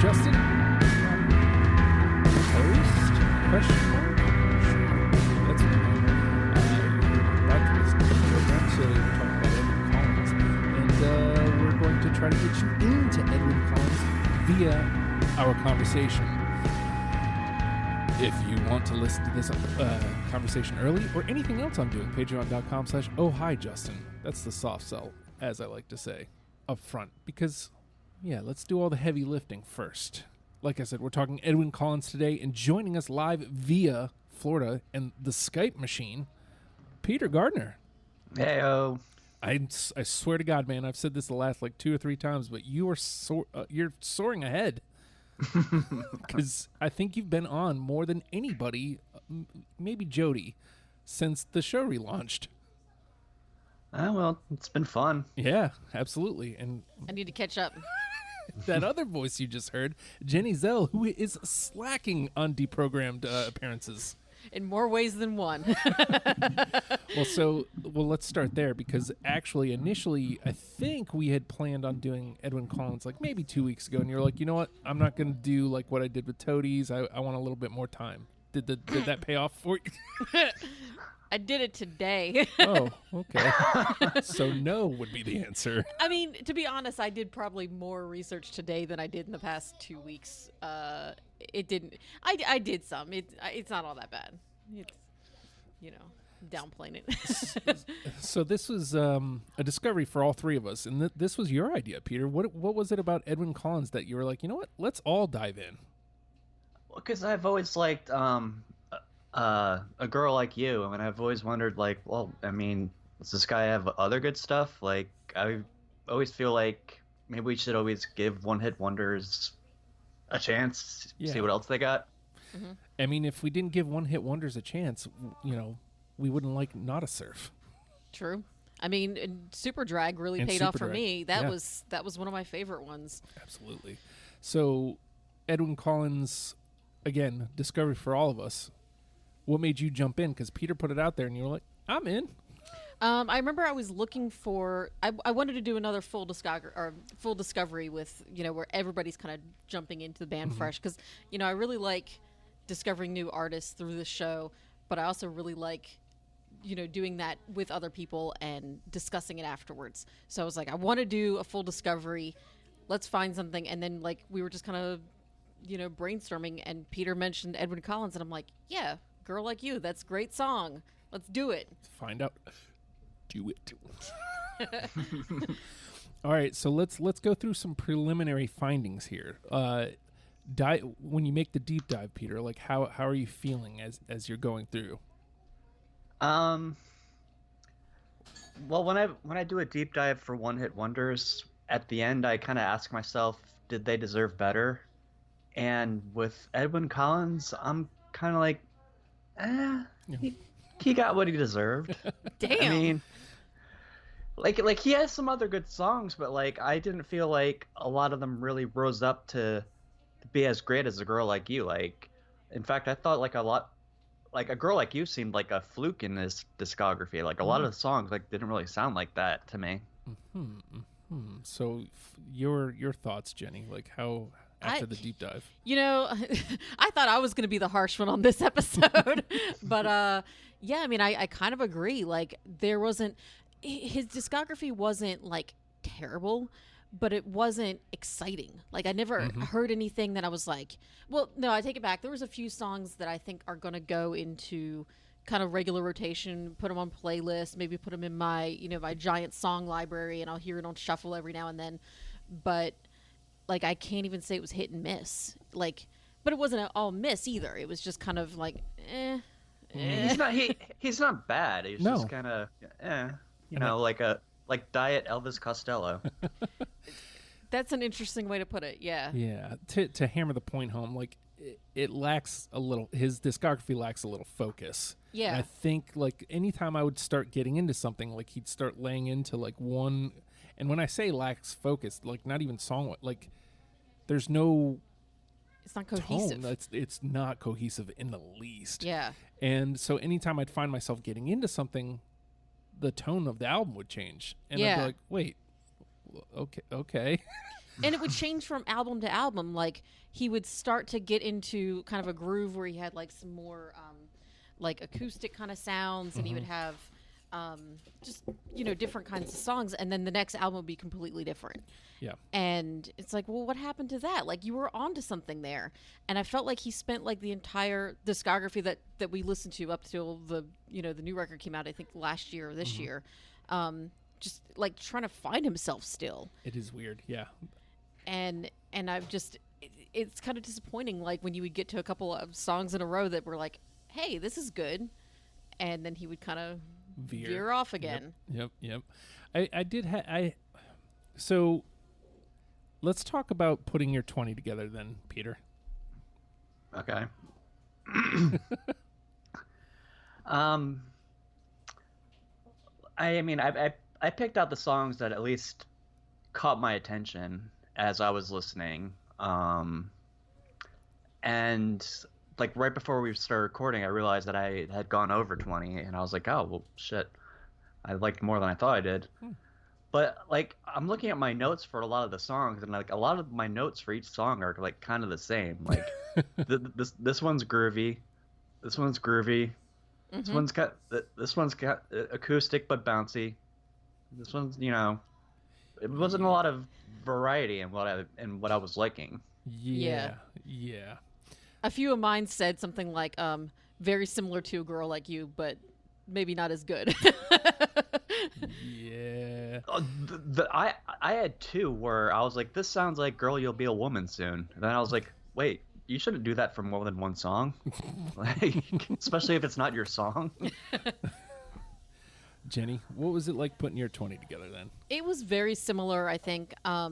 Justin? Host? Question mark? Sure. That's back to this program. So we're talking about Edwyn Collins. And we're going to try to get you into Edwyn Collins via our conversation. If you want to listen to this conversation early or anything else I'm doing, patreon.com/ohhijustin. That's the soft sell, as I like to say, up front. Because, yeah, let's do all the heavy lifting first. Like I said, we're talking Edwyn Collins today, and joining us live via Florida and the Skype machine, Peter Gardner. Hey-o. I swear to God, man, I've said this the last like 2 or 3 times, but you are you're soaring ahead. Because I think you've been on more than anybody, maybe Jody, since the show relaunched. Well, it's been fun. Yeah, absolutely. And I need to catch up. that other voice you just heard, Jennie Zell, who is slacking on deprogrammed appearances. In more ways than one. Well, let's start there, because actually, initially, I think we had planned on doing Edwyn Collins like maybe 2 weeks ago, and you're like, you know what? I'm not going to do like what I did with Toadies. I want a little bit more time. Did that pay off for you? I did it today. Oh, okay. So no would be the answer. I mean, to be honest, I did probably more research today than I did in the past 2 weeks. It didn't. I did some. It's not all that bad. It's, downplaying it. So this was a discovery for all three of us, and this was your idea, Peter. What was it about Edwyn Collins that you were like, you know what? Let's all dive in. Well, because I've always liked a girl like you, and I've always wondered, like, well, I mean, does this guy have other good stuff? Like, I always feel like maybe we should always give one-hit wonders a chance, see what else they got. Mm-hmm. I mean, if we didn't give one-hit wonders a chance, we wouldn't like Not a Surf. True. I mean, Super Drag really paid off for me. That was one of my favorite ones. Absolutely. So, Edwyn Collins, again, discovery for all of us. What made you jump in? Because Peter put it out there, and you were like, I'm in. I remember I was looking for. I wanted to do another full discovery with where everybody's kind of jumping into the band fresh, because I really like discovering new artists through the show, but I also really like doing that with other people and discussing it afterwards. So I was like, I want to do a full discovery. Let's find something, and then we were just kind of brainstorming, and Peter mentioned Edwyn Collins, and I'm like, yeah, Girl Like You. That's a great song. Let's do it. Find out. Do it. All right, so let's go through some preliminary findings here. When you make the deep dive, Peter, like how are you feeling as you're going through? Well, when I do a deep dive for one-hit wonders, at the end I kind of ask myself, did they deserve better? And with Edwyn Collins, I'm kind of like, he got what he deserved. Damn. I mean, like he has some other good songs, but I didn't feel like a lot of them really rose up to be as great as A Girl Like You. In fact, I thought A Girl Like You seemed like a fluke in this discography. A lot of the songs didn't really sound like that to me. So your thoughts, Jennie, how after the deep dive? I thought I was going to be the harsh one on this episode, but yeah, I mean, I kind of agree. There wasn't, his discography wasn't terrible, but it wasn't exciting. I never heard anything that I was like, well, no, I take it back. There was a few songs that I think are going to go into kind of regular rotation, put them on playlists, maybe put them in my, my giant song library, and I'll hear it on shuffle every now and then. But I can't even say it was hit and miss. But it wasn't all miss either. It was just kind of He's not bad. He's just kind of like Diet Elvis Costello. That's an interesting way to put it. Yeah. Yeah. To hammer the point home, it lacks a little. His discography lacks a little focus. Yeah. And I think anytime I would start getting into something, he'd start laying into one. And when I say lacks focus, not even song, there's no. It's not cohesive. Tone. It's not cohesive in the least. Yeah. And so anytime I'd find myself getting into something, the tone of the album would change. And I'd be like, wait, okay. And it would change from album to album. Like he would start to get into kind of a groove where he had like some more like acoustic kind of sounds, and he would have just different kinds of songs, and then the next album would be completely different. Yeah. And it's like, well, what happened to that? Like you were onto something there. And I felt like he spent like the entire discography that we listened to up till the the new record came out, I think last year or this year, just like trying to find himself still. It is weird. Yeah. And I've just it's kind of disappointing, like when you would get to a couple of songs in a row that were like, hey, this is good, and then he would kind of veer off again. Yep. So let's talk about putting your 20 together then, Peter. Okay. I mean, I picked out the songs that at least caught my attention as I was listening. And like right before we started recording, I realized that I had gone over 20, and I was like, oh, well, shit. I liked more than I thought I did. But like, I'm looking at my notes for a lot of the songs, and like a lot of my notes for each song are like kind of the same. Like this one's groovy. This one's groovy. This one's got acoustic but bouncy. This one's, it wasn't a lot of variety in what I was liking. Yeah. A few of mine said something like, very similar to A Girl Like You, but maybe not as good. Yeah. I had two where I was like, this sounds like Girl, You'll Be a Woman Soon. And then I was like, wait, you shouldn't do that for more than one song. Like, especially if it's not your song. Jenny, what was it like putting your 20 together then? It was very similar, I think. I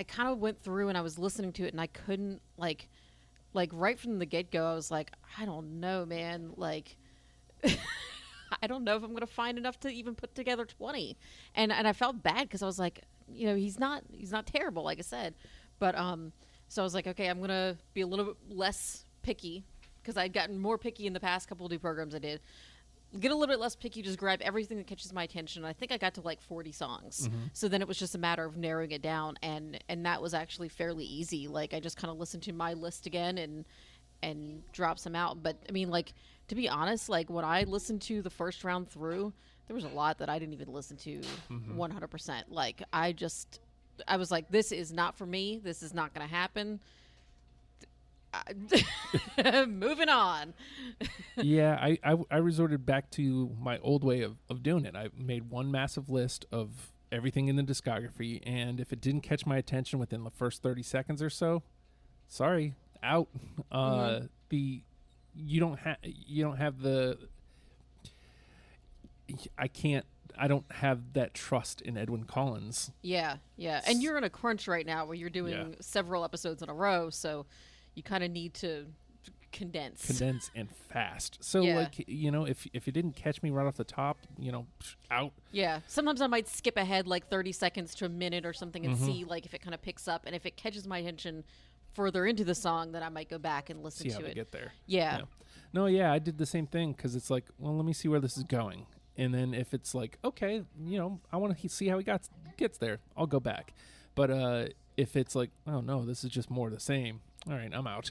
kind of went through and I was listening to it, and I couldn't like right from the get-go, I was like, I don't know, man. Like, I don't know if I'm going to find enough to even put together 20. And I felt bad because I was like, he's not terrible, like I said. But so I was like, okay, I'm going to be a little bit less picky, because I'd gotten more picky in the past couple of new programs I did. Get a little bit less picky, just grab everything that catches my attention. I think I got to like 40 songs. So then it was just a matter of narrowing it down, and that was actually fairly easy. Like, I just kind of listened to my list again and drop some out. But I mean, like, to be honest, like when I listened to the first round through, there was a lot that I didn't even listen to 100%. Like, I was like, this is not for me. This is not going to happen. Moving on. Yeah, I resorted back to my old way of doing it. I made one massive list of everything in the discography, and if it didn't catch my attention within the first 30 seconds or so, sorry, out. You don't have the I don't have that trust in Edwyn Collins. Yeah. And you're in a crunch right now where you're doing several episodes in a row, so you kind of need to condense and fast. So like, if it didn't catch me right off the top, out. Yeah. Sometimes I might skip ahead like 30 seconds to a minute or something and see like if it kind of picks up, and if it catches my attention further into the song, then I might go back and listen to it. See how they get there. Yeah. No, I did the same thing, because it's like, well, let me see where this is going. And then if it's like, okay, I want to see how he gets there, I'll go back. But if it's like, oh no, this is just more of the same, all right, I'm out.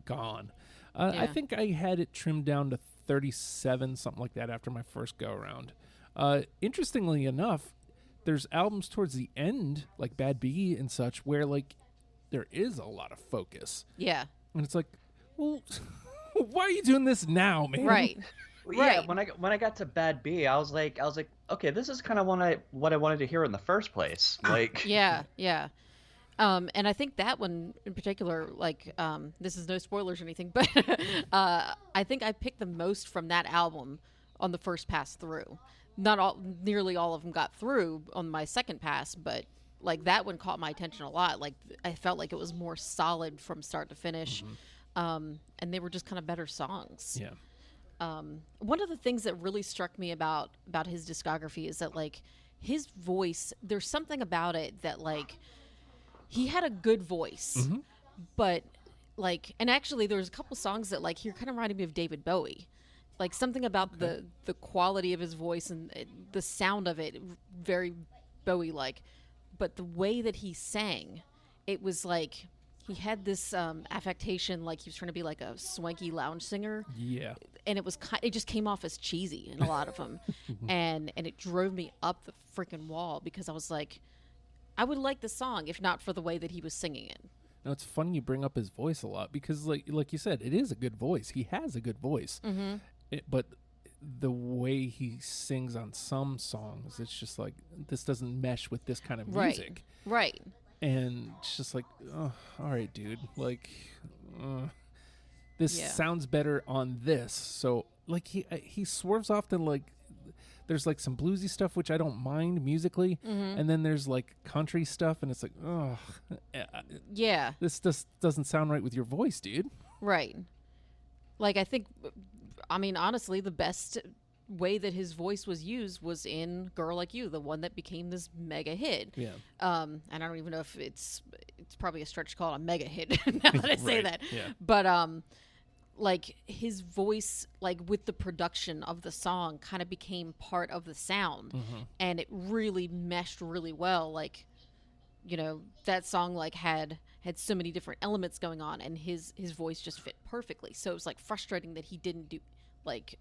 Gone. I think I had it trimmed down to 37, something like that, after my first go around. Interestingly enough, there's albums towards the end, like Bad B and such, where like there is a lot of focus. Yeah. And it's like, well, why are you doing this now, man? Right. Yeah, when I got to Bad B, I was like, okay, this is kind of what I wanted to hear in the first place. Like, yeah. And I think that one in particular, like, this is no spoilers or anything, but I think I picked the most from that album on the first pass through. Nearly all of them got through on my second pass, but like that one caught my attention a lot. Like, I felt like it was more solid from start to finish, and they were just kind of better songs. Yeah. One of the things that really struck me about his discography is that like his voice, there's something about it that like he had a good voice, but like, and actually there was a couple songs that like he kind of reminded me of David Bowie, like something about the quality of his voice and the sound of it, very Bowie like. but the way that he sang, it was like he had this affectation, like he was trying to be like a swanky lounge singer. Yeah. And it just came off as cheesy in a lot of them. and it drove me up the freaking wall because I was like, I would like the song if not for the way that he was singing it. Now, it's funny you bring up his voice a lot because, like you said, it is a good voice. He has a good voice. But the way he sings on some songs, it's just like, this doesn't mesh with this kind of music. Right. And it's just like, oh, all right, dude. Like, this sounds better on this. So, like, he swerves off to, like, there's, like, some bluesy stuff, which I don't mind musically. And then there's, like, country stuff, and it's like, oh. Yeah. This just doesn't sound right with your voice, dude. Right. Like, I mean, honestly, the best way that his voice was used was in Girl Like You, the one that became this mega hit. Yeah. And I don't even know if it's probably a stretch to call it a mega hit now that I say that. Yeah. But like his voice, like with the production of the song, kind of became part of the sound, and it really meshed really well. Like, you know, that song like had so many different elements going on, and his voice just fit perfectly. So it was like frustrating that he didn't do like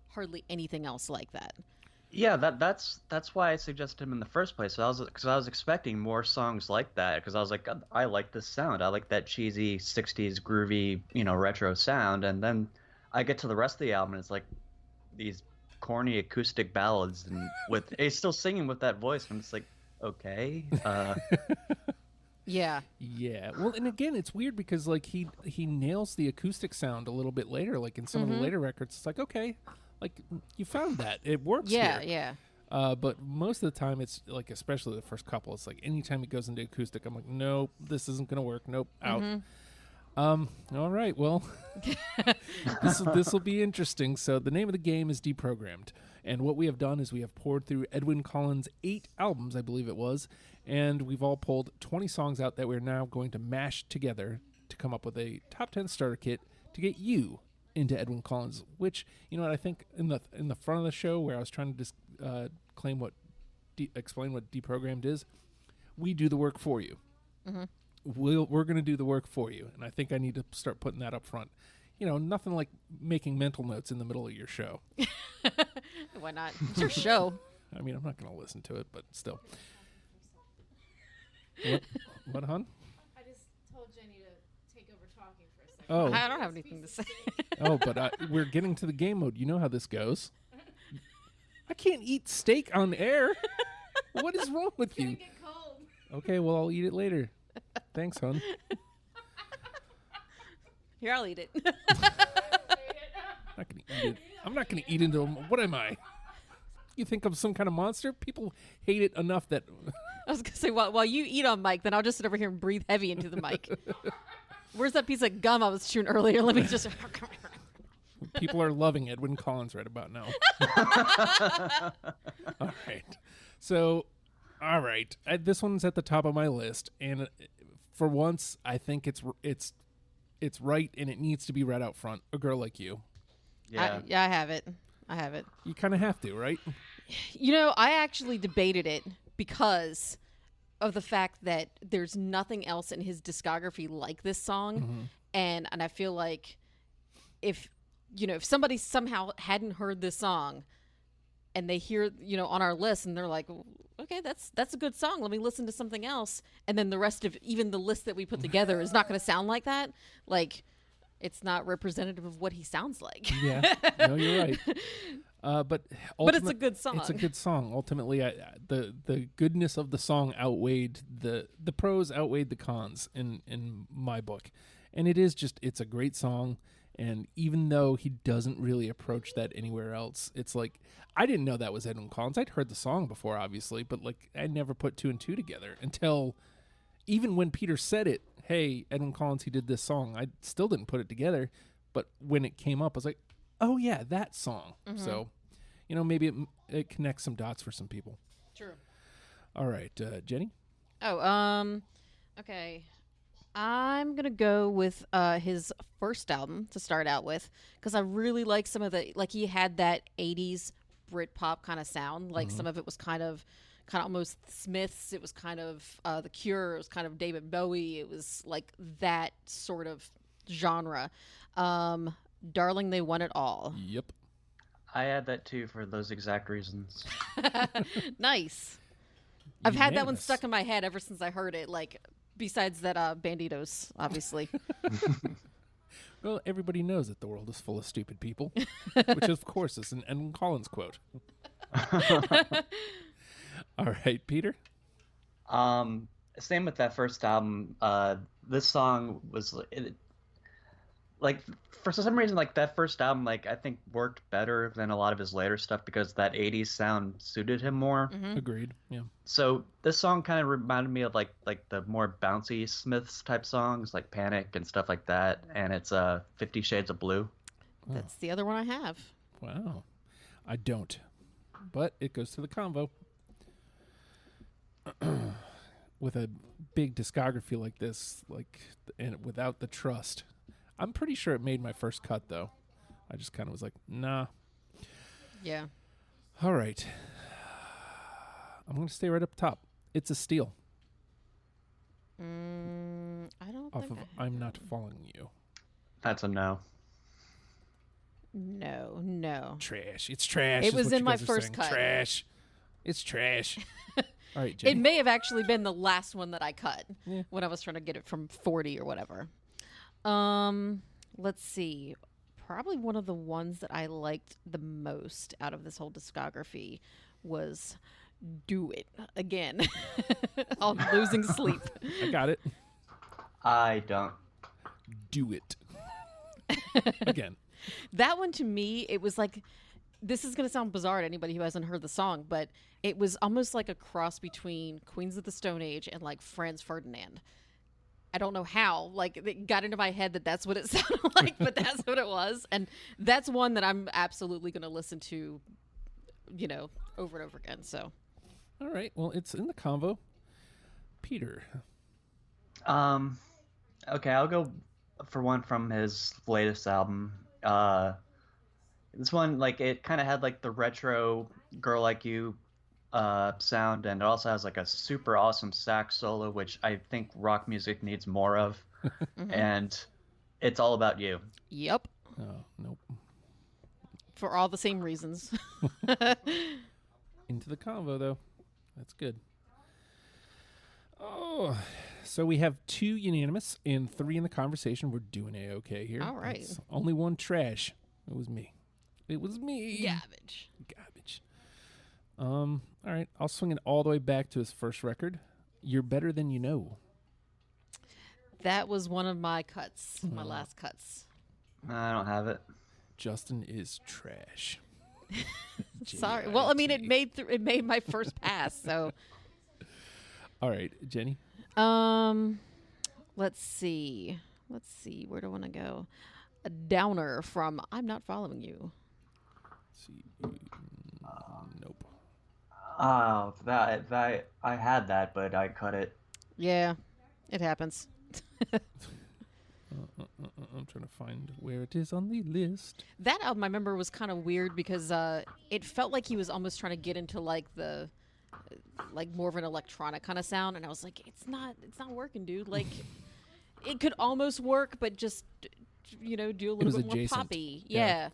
hardly anything else like that. Yeah, that's why I suggested him in the first place. Because I was expecting more songs like that. Because I was like, I like this sound. I like that cheesy '60s groovy, retro sound. And then I get to the rest of the album, and it's like these corny acoustic ballads, and he's still singing with that voice. And it's like, okay. Yeah. Yeah. Well, and again, it's weird because like he nails the acoustic sound a little bit later. Like in some of the later records, it's like, okay, like you found that it works. Yeah. here. Yeah. But most of the time, it's like, especially the first couple, it's like anytime it goes into acoustic, I'm like, nope, this isn't gonna work. Nope, out. All right. Well, this will be interesting. So the name of the game is Deprogrammed. And what we have done is we have poured through Edwyn Collins' 8 albums, I believe it was, and we've all pulled 20 songs out that we're now going to mash together to come up with a top 10 starter kit to get you into Edwyn Collins. Which, you know what, I think in the front of the show where I was trying to explain what Deprogrammed is, we do the work for you. We're going to do the work for you, and I think I need to start putting that up front. Nothing like making mental notes in the middle of your show. Why not? It's your show. I mean, I'm not going to listen to it, but still. What, hon? I just told Jennie to take over talking for a second. Oh. I don't have anything to say. Oh, but we're getting to the game mode. You know how this goes. I can't eat steak on air. What is wrong with It's gonna you? get cold. Okay, well, I'll eat it later. Thanks, hon. Here, I'll eat it. I'm not gonna eat into. What am I? You think I'm some kind of monster? People hate it enough that. I was gonna say, while you eat on mic, then I'll just sit over here and breathe heavy into the mic. Where's that piece of gum I was chewing earlier? Let me just. People are loving Edwyn Collins right about now. All right. So, all right. This one's at the top of my list, and for once, I think it's right, and it needs to be read out front. A Girl Like You. Yeah. I have it. You kind of have to, right? I actually debated it because of the fact that there's nothing else in his discography like this song, and I feel like if somebody somehow hadn't heard this song and they hear on our list and they're like, okay, that's a good song, let me listen to something else, and then the rest of even the list that we put together is not going to sound like that, like it's not representative of what he sounds like. Yeah, no, you're right. But it's a good song. It's a good song. Ultimately, the goodness of the song outweighed the pros outweighed the cons in my book, and it's a great song. And even though he doesn't really approach that anywhere else, it's like, I didn't know that was Edwyn Collins. I'd heard the song before, obviously, but like I never put 2 and 2 together until even when Peter said it, hey, Edwyn Collins, he did this song. I still didn't put it together. But when it came up, I was like, oh yeah, that song. So, maybe it connects some dots for some people. True. All right, Jennie? Oh, okay. I'm going to go with his first album to start out with because I really like some of he had that 80s Britpop kind of sound. Like some of it was kind of kind of almost Smiths. It was kind of The Cure. It was kind of David Bowie. It was like that sort of genre. Darling, They Want It All. Yep. I had that too for those exact reasons. Nice. I've had that one Unanimous. stuck in my head ever since I heard it. Like, besides that, Banditos, obviously. Well, everybody knows that the world is full of stupid people, which of course is an Edwyn Collins quote. All right, Peter. Same with that first album. This song was like for some reason, like that first album, like I think worked better than a lot of his later stuff because that '80s sound suited him more. Agreed. Yeah. So this song kind of reminded me of like the more bouncy Smiths type songs, like Panic and stuff like that. And it's 50 Shades of Blue. That's the other one I have. Wow. I don't, but it goes to the convo. With a big discography like this, and without the trust, I'm pretty sure it made my first cut though. I just kind of was like, nah. Yeah. All right. I'm going to stay right up top. It's a steal I don't off think of I'm Not Following You. That's a no. No. Trash. It's trash. It is was what in you my guys are first saying. cut. Trash. It's trash. All right, Jennie. It may have actually been the last one that I cut Yeah. when I was trying to get it from 40 or whatever. Let's see. Probably one of the ones that I liked the most out of this whole discography was Do It Again on Losing Sleep. I got it. I don't. Do it. Again. That one to me, it was like, this is going to sound bizarre to anybody who hasn't heard the song, but it was almost like a cross between Queens of the Stone Age and like Franz Ferdinand. I don't know how, like it got into my head that that's what it sounded like, but that's what it was. And that's one that I'm absolutely going to listen to, over and over again. So, All right. Well, it's in the convo. Peter. Okay, I'll go for one from his latest album. This one, like, it kind of had like the retro Girl Like You sound, and it also has like a super awesome sax solo, which I think rock music needs more of. And it's All About You. yep, Oh, nope. for all the same reasons. Into the convo, though. That's good. Oh, so we have 2 unanimous and 3 in the conversation. We're doing A-okay here. All right. That's only one trash. It was me. It was me. Garbage. Garbage. All right. I'll swing it all the way back to his first record. You're Better Than You Know. That was one of my cuts, my last cuts. I don't have it. Justin is trash. Sorry. Well, I mean, it made my first pass. So, All right, Jennie. let's see. Where do I want to go? A downer from I'm Not Following You. Let's see. Nope. Oh, that I had that, but I cut it. Yeah, it happens. I'm trying to find where it is on the list. That album I remember was kind of weird because it felt like he was almost trying to get into like the like more of an electronic kind of sound, and I was like, it's not working, dude. Like it could almost work, but just do a little was bit more adjacent. poppy. Yeah. Yeah.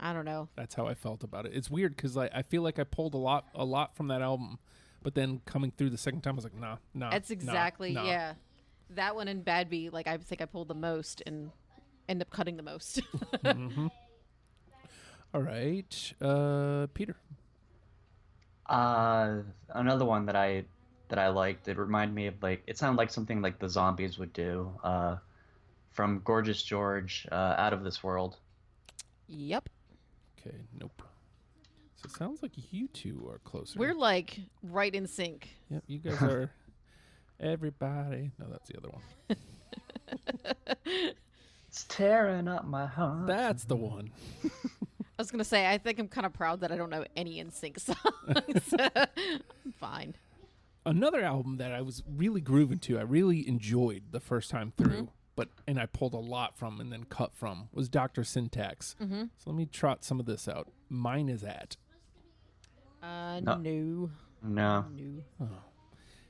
I don't know. That's how I felt about it. It's weird because I feel like I pulled a lot from that album, but then coming through the second time, I was like, nah. That's exactly nah. yeah. That one and Bad Bee, like I think I pulled the most and end up cutting the most. All right, Peter. Another one that I liked. It reminded me of it sounded like something like the Zombies would do. From Gorgeous George, Out of This World. Yep. Okay, nope. So it sounds like you two are closer. We're like right in sync. Yep, you guys are. Everybody. No, that's the other one. It's tearing up my heart. That's the one. I was gonna say I think I'm kind of proud that I don't know any NSYNC songs. I'm fine. Another album that I was really grooving to, I really enjoyed the first time through, and I pulled a lot from and then cut from, was Dr. Syntax. So let me trot some of this out. Mine is At. No. No. No.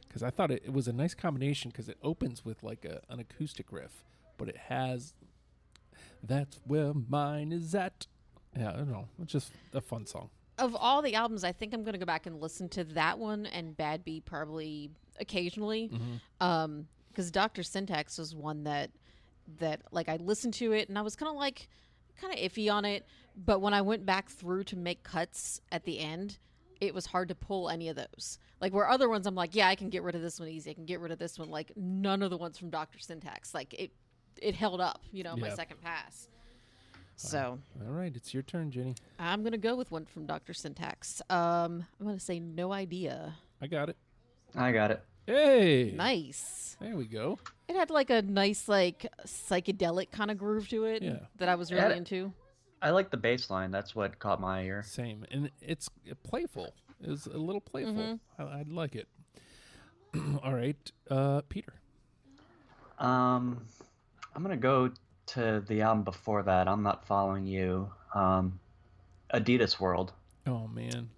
Because I thought it was a nice combination because it opens with like an acoustic riff, but it has "That's Where Mine Is At." Yeah, I don't know. It's just a fun song. Of all the albums, I think I'm going to go back and listen to that one and Bad Bee probably occasionally. Because Dr. Syntax was one that like I listened to it and I was kind of iffy on it. But when I went back through to make cuts at the end, it was hard to pull any of those. Like where other ones I'm like, yeah, I can get rid of this one easy. I can get rid of this one. Like none of the ones from Dr. Syntax. Like it held up, my second pass. So. All right, it's your turn, Jenny. I'm going to go with one from Dr. Syntax. I'm going to say No Idea. I got it. I got it. Hey. Nice. There we go. It had like a nice like psychedelic kind of groove to it that I was really into. I like the bass line. That's what caught my ear. Same. And it's playful. It's a little playful. I like it. All right, Peter. I'm going to go to the album before that. I'm Not Following You. Adidas World. Oh, man.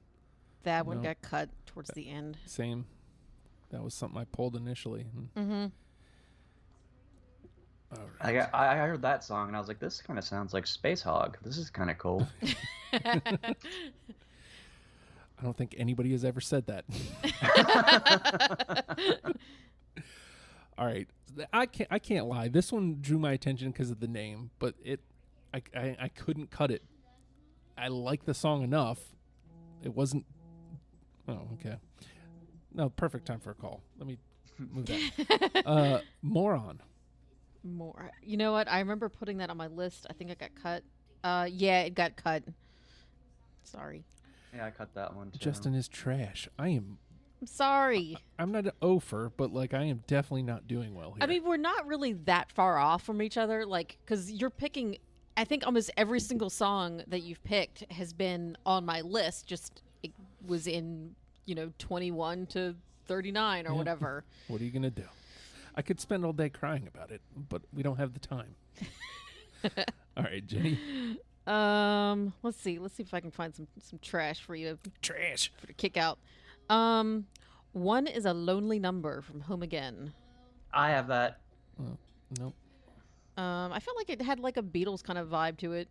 That one got cut towards the end. Same. That was something I pulled initially. All right. I heard that song and I was like, this kind of sounds like Space Hog. This is kind of cool. I don't think anybody has ever said that. All right, I can't lie. This one drew my attention because of the name, but I couldn't cut it. I like the song enough. It wasn't. Oh, okay. No, perfect time for a call. Let me move that. Moron. More. You know what? I remember putting that on my list. I think it got cut. Yeah, it got cut. Sorry. Yeah, I cut that one too. Justin is trash. I'm sorry. I'm not an oafer, but like I am definitely not doing well here. I mean, we're not really that far off from each other, like, because you're picking. I think almost every single song that you've picked has been on my list. Just it was in 21 to 39 or whatever. What are you gonna do? I could spend all day crying about it, but we don't have the time. All right, Jenny. Let's see if I can find some trash for you to kick out. One is A Lonely Number from Home Again. I have that. Nope. I felt like it had like a Beatles kind of vibe to it.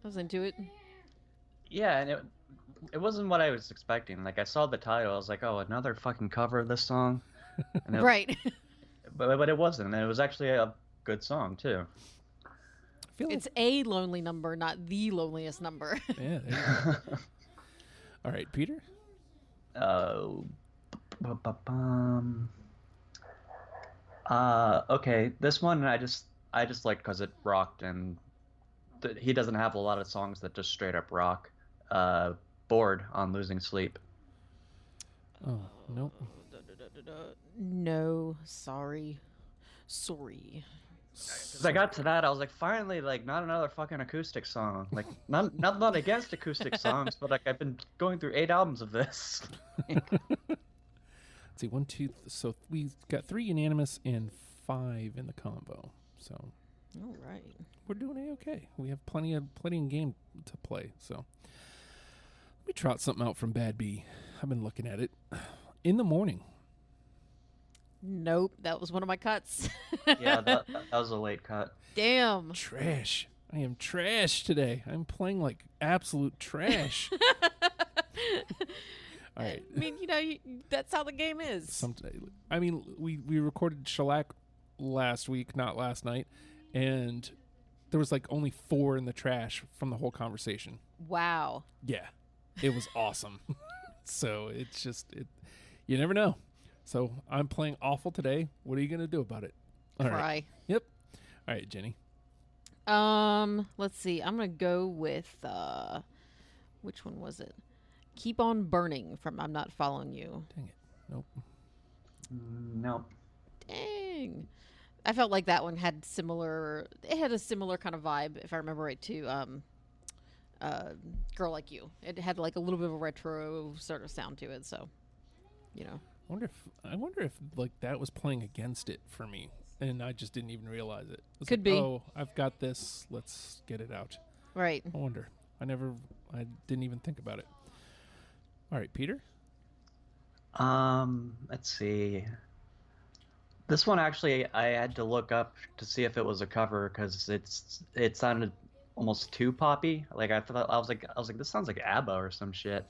I was into it. Yeah, and it wasn't what I was expecting. Like I saw the title, I was like, oh, another fucking cover of this song. And Right. But it wasn't. And it was actually a good song too. It's a lonely number, not the loneliest number. Yeah. There you go. All right, Peter. Okay, this one I just like because it rocked, and he doesn't have a lot of songs that just straight up rock. Bored on Losing Sleep. Oh, nope. No, sorry. Because I got to that, I was like, finally, like, not another fucking acoustic song. Like, not against acoustic songs, but like, I've been going through 8 albums of this. Let's see, 1, 2. So we got 3 unanimous and 5 in the combo. So, all right, we're doing okay. We have plenty of game to play. So, let me trot something out from Bad Bee. I've been looking at it. In the Morning. Nope, that was one of my cuts. Yeah, that was a late cut. Damn. Trash. I am trash today. I'm playing like absolute trash. All right. I mean, that's how the game is. We recorded Shellac last week, not last night, and there was like only 4 in the trash from the whole conversation. Wow. Yeah, it was awesome. So it's just you never know. So I'm playing awful today. What are you gonna do about it? All Cry. right. Yep. All right, Jenny. Let's see. I'm gonna go with which one was it? Keep on Burning from I'm Not Following You. Dang it. Nope. Nope. Dang. I felt like that one had a similar kind of vibe, if I remember right, to Girl Like You. It had like a little bit of a retro sort of sound to it, so I wonder if like that was playing against it for me, and I just didn't even realize it. Could be. Oh, I've got this. Let's get it out. Right. I wonder. I didn't even think about it. All right, Peter. Let's see. This one actually I had to look up to see if it was a cover because it sounded almost too poppy. Like I was like this sounds like ABBA or some shit.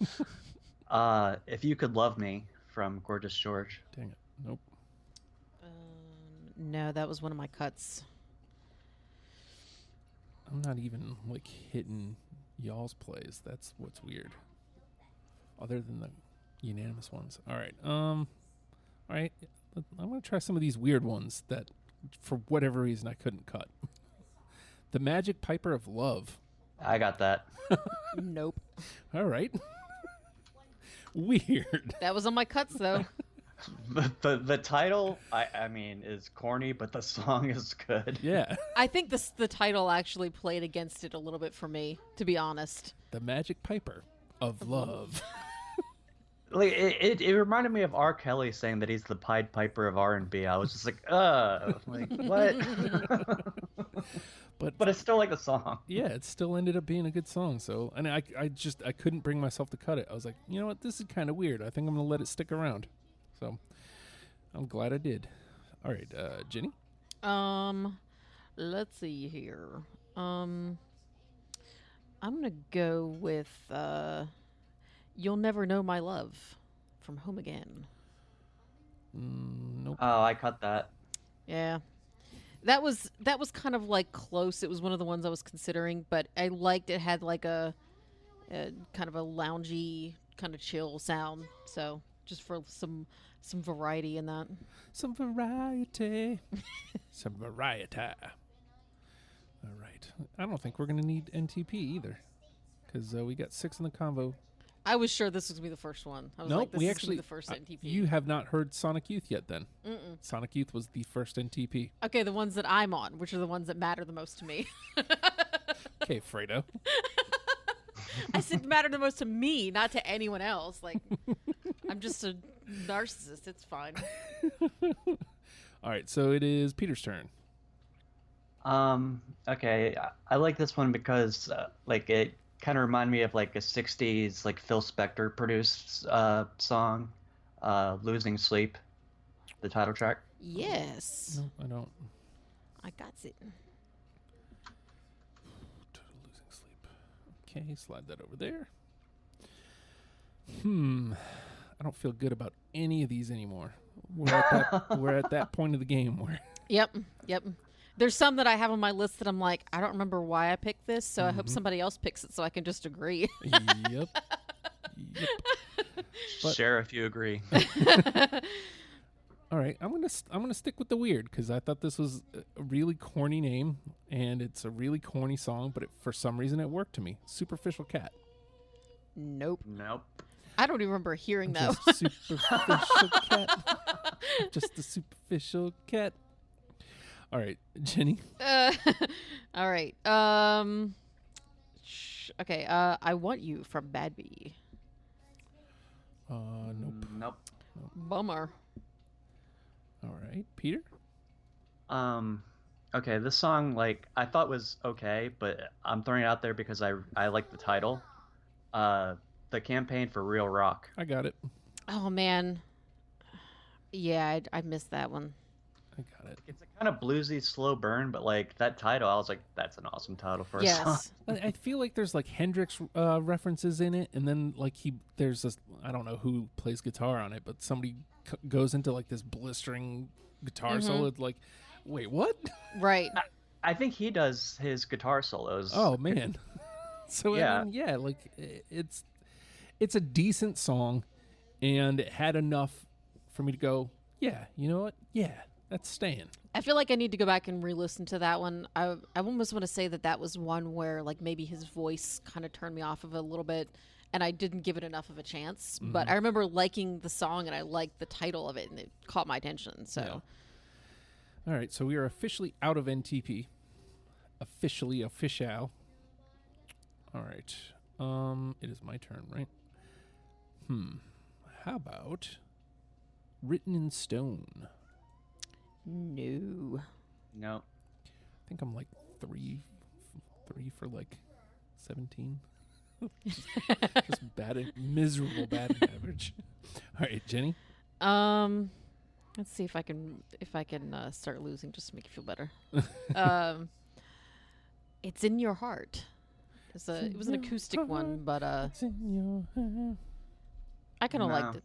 If You Could Love Me from Gorgeous George. Dang it. Nope. No, that was one of my cuts. I'm not even like hitting y'all's plays. That's what's weird. Other than the unanimous ones. All right. All right. I'm gonna try some of these weird ones that, for whatever reason, I couldn't cut. The Magic Piper of Love. I got that. Nope. All right. Weird. That was on my cuts though. The title I mean is corny, but the song is good. Yeah. I think the title actually played against it a little bit for me, to be honest. The Magic Piper of Love. Like it reminded me of R. Kelly saying that he's the Pied Piper of R&B. I was just like what? But it's still like the song. Yeah, it still ended up being a good song. So, and I couldn't bring myself to cut it. I was like, you know what, this is kind of weird. I think I'm gonna let it stick around. So, I'm glad I did. All right, Jenny. Let's see here. I'm gonna go with "You'll Never Know My Love" from Home Again. Nope. Oh, I cut that. Yeah. That was kind of like close. It was one of the ones I was considering, but I liked it had like a kind of a loungy, kind of chill sound. So just for some variety in that. Some variety. Some variety. All right. I don't think we're going to need NTP either, because we got 6 in the convo. I was sure this was going to be the first one. I was Nope, like, this we is actually, gonna be the first NTP. You have not heard Sonic Youth yet then. Mm-mm. Sonic Youth was the first NTP. Okay, the ones that I'm on, which are the ones that matter the most to me. Okay, Fredo. I said matter the most to me, not to anyone else. Like, I'm just a narcissist. It's fine. All right, so it is Peter's turn. Okay, I like this one because like it kind of reminded me of like a 60s like Phil Spector produced song, Losing Sleep, the title track. Yes. No, I don't. I got it. Total Losing Sleep. Okay, slide that over there. I don't feel good about any of these anymore. We're at that point of the game where Yep. There's some that I have on my list that I'm like, I don't remember why I picked this, so I hope somebody else picks it so I can just agree. Yep. But- Share if you agree. All right, I'm gonna stick with the weird because I thought this was a really corny name and it's a really corny song, but for some reason it worked to me. Superficial Cat. Nope. Nope. I don't even remember hearing that. Just superficial cat. Just a superficial cat. All right, Jenny. All right. Okay. I Want You from Bad Bee. Nope. Nope. Bummer. All right, Peter. Okay, this song like I thought was okay, but I'm throwing it out there because I like the title. The Campaign for Real Rock. I got it. Oh man. Yeah, I missed that one. I got it. It's a kind of bluesy, slow burn, but like that title, I was like, that's an awesome title for a song. Yes. I feel like there's like Hendrix references in it, and then like there's this, I don't know who plays guitar on it, but somebody goes into like this blistering guitar solo. It's like, wait, what? Right. I think he does his guitar solos. Oh man. So Yeah. I mean, yeah, like it's a decent song, and it had enough for me to go, yeah, you know what? Yeah, that's staying. I feel like I need to go back and re-listen to that one. I almost want to say that was one where like maybe his voice kind of turned me off of it a little bit, and I didn't give it enough of a chance. But I remember liking the song, and I liked the title of it, and it caught my attention. So, Yeah. All right, so we are officially out of NTP. Official. All right. It is my turn, right? How about Written in Stone? no. No. I think I'm like three for like 17. Just miserable batting average. All right, Jenny. Let's see if I can start losing just to make you feel better. It's in your heart. It was an acoustic one, but It's in your heart. I kind of No. liked it.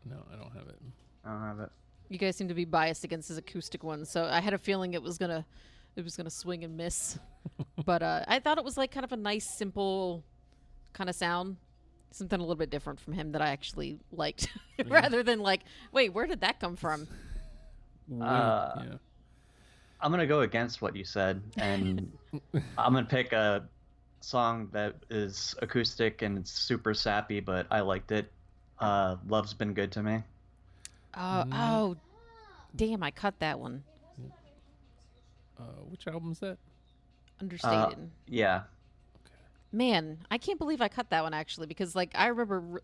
No, I don't have it. I don't have it. You guys seem to be biased against his acoustic one, so I had a feeling it was gonna swing and miss. But I thought it was like kind of a nice, simple kind of sound, something a little bit different from him that I actually liked, rather than like, wait, where did that come from? Yeah. I'm gonna go against what you said, and I'm gonna pick a song that is acoustic and it's super sappy, but I liked it. Love's Been Good to Me. Oh, damn! I cut that one. Which album's that? Understated. Yeah. Man, I can't believe I cut that one actually, because like I remember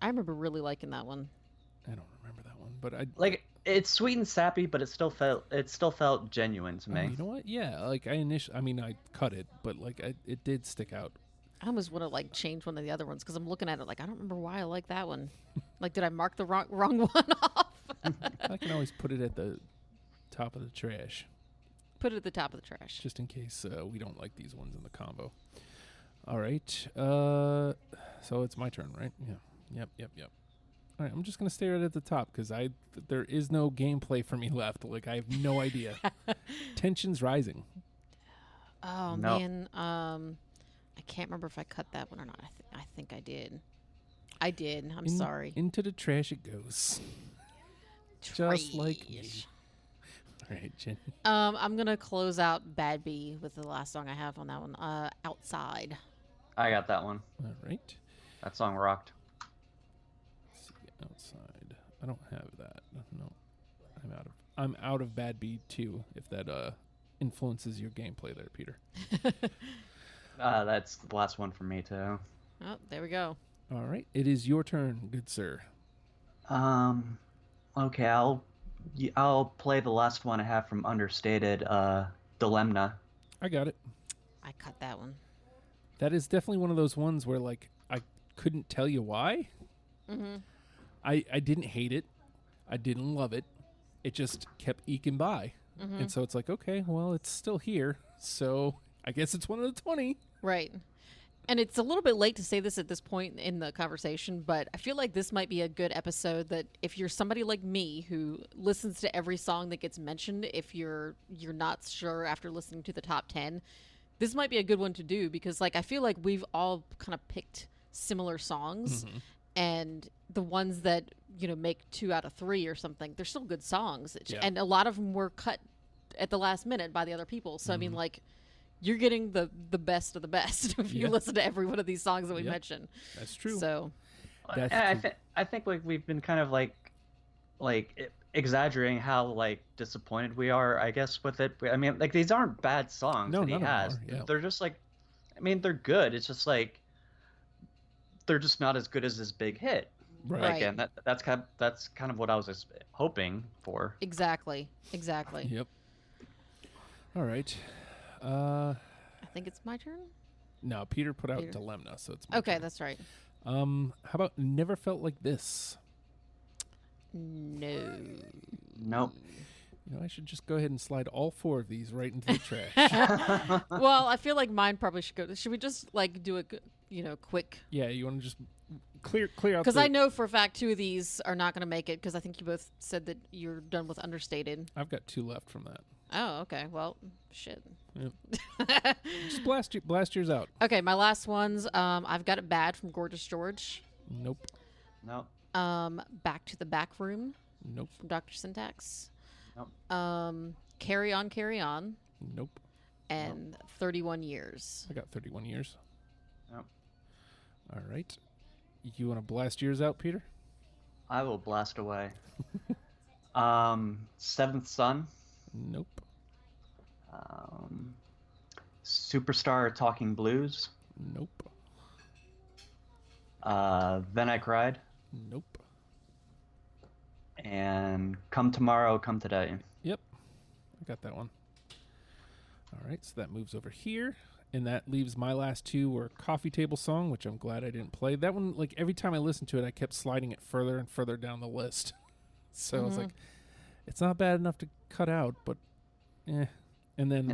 really liking that one. I don't remember that one, but I Like, it's sweet and sappy, but it still felt genuine to me. You know what? Yeah, like I cut it, but like it did stick out. I almost want to like change one of the other ones because I'm looking at it like I don't remember why I like that one. Like, did I mark the wrong one off? I can always put it at the top of the trash, Put it at the top of the trash. just in case we don't like these ones in the combo. All right. So it's my turn, right? Yeah. Yep. All right. I'm just gonna stay right at the top because there is no gameplay for me left. Like I have no idea. Tension's rising. Oh No. man, I can't remember if I cut that one or not. I think I did. I did. I'm sorry. Into the trash it goes. Just like me. Trash. All right, Jenny. I'm gonna close out Bad Bee with the last song I have on that one. Outside. I got that one. All right. That song rocked. Let's see, outside. I don't have that. No, I'm out of Bad Bee too. If that influences your gameplay there, Peter. That's the last one for me too. Oh, there we go. All right, it is your turn, good sir. Okay, I'll play the last one I have from Understated, Dilemma. I got it. I cut that one. That is definitely one of those ones where like I couldn't tell you why. Mm-hmm. I didn't hate it. I didn't love it. It just kept eking by. Mm-hmm. And so it's like, okay, well, it's still here. So I guess it's one of the 20. Right. And it's a little bit late to say this at this point in the conversation, but I feel like this might be a good episode that if you're somebody like me who listens to every song that gets mentioned, if you're not sure after listening to the top 10, this might be a good one to do because like I feel like we've all kind of picked similar songs and the ones that, make 2 out of 3 or something, they're still good songs. Yeah. And a lot of them were cut at the last minute by the other people. So I mean like you're getting the best of the best if you listen to every one of these songs that we mentioned. That's true. So, That's I think like we've been kind of like exaggerating how like disappointed we are, I guess, with it. I mean, like these aren't bad songs No, that he none of them has. are, yeah. They're just like, I mean, they're good. It's just like they're just not as good as this big hit. Right. Like, and that's kind of what I was hoping for. exactly. Yep. All right. I think it's my turn. No, Peter put out Peter. Dilemma, so it's my Okay, turn. that's right. How about Never Felt Like This? No. Nope. I should just go ahead and slide all 4 of these right into the trash. Well, I feel like mine probably should go. Should we just like do a quick? Yeah, you want to just clear out Because the... I know for a fact 2 of these are not going to make it because I think you both said that you're done with Understated. I've got 2 left from that. Oh, okay. Well, shit. Yep. Just blast yours out. Okay, my last ones. I've got It Bad from Gorgeous George. Nope. Nope. Back to the Back Room Nope. from Dr. Syntax. Nope. Carry On, Carry On, Nope. and 31 Years. I got 31 years. Nope. All right. You want to blast yours out, Peter? I will blast away. Seventh Son. Nope. Superstar Talking Blues. Nope. Then I Cried. Nope. And Come Tomorrow, Come Today. Yep. I got that one. All right, so that moves over here. And that leaves my last two were Coffee Table Song, which I'm glad I didn't play. That one, like every time I listened to it, I kept sliding it further and further down the list. So I was like, it's not bad enough to cut out, but eh. And then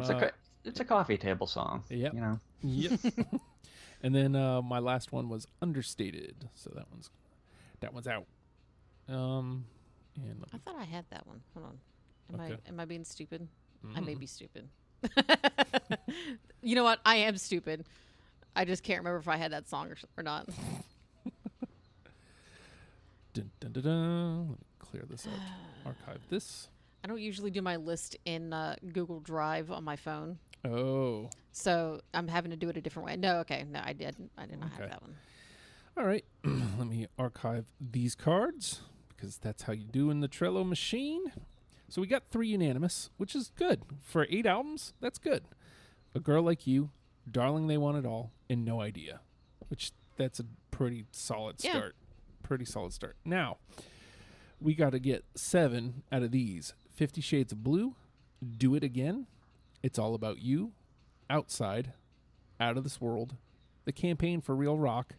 it's a coffee table song. Yep. You know. Yep. And then my last one was Understated. So that one's out. And I thought I had that one. Hold on. Am I being stupid? Mm-hmm. I may be stupid. You know what? I am stupid. I just can't remember if I had that song or not. Dun, dun, dun, dun. Let me clear this out. Archive this. I don't usually do my list in Google Drive on my phone. Oh. So I'm having to do it a different way. No, okay. No, I did not have that one. All right. Let me archive these cards because that's how you do in the Trello machine. So we got 3 unanimous, which is good. For 8 albums, that's good. A Girl Like You, Darling They Want It All, and No Idea, which that's a pretty solid start. Pretty solid start. Now, we got to get 7 out of these. 50 Shades of Blue, Do It Again, It's All About You, Outside, Out of This World, The Campaign for Real Rock,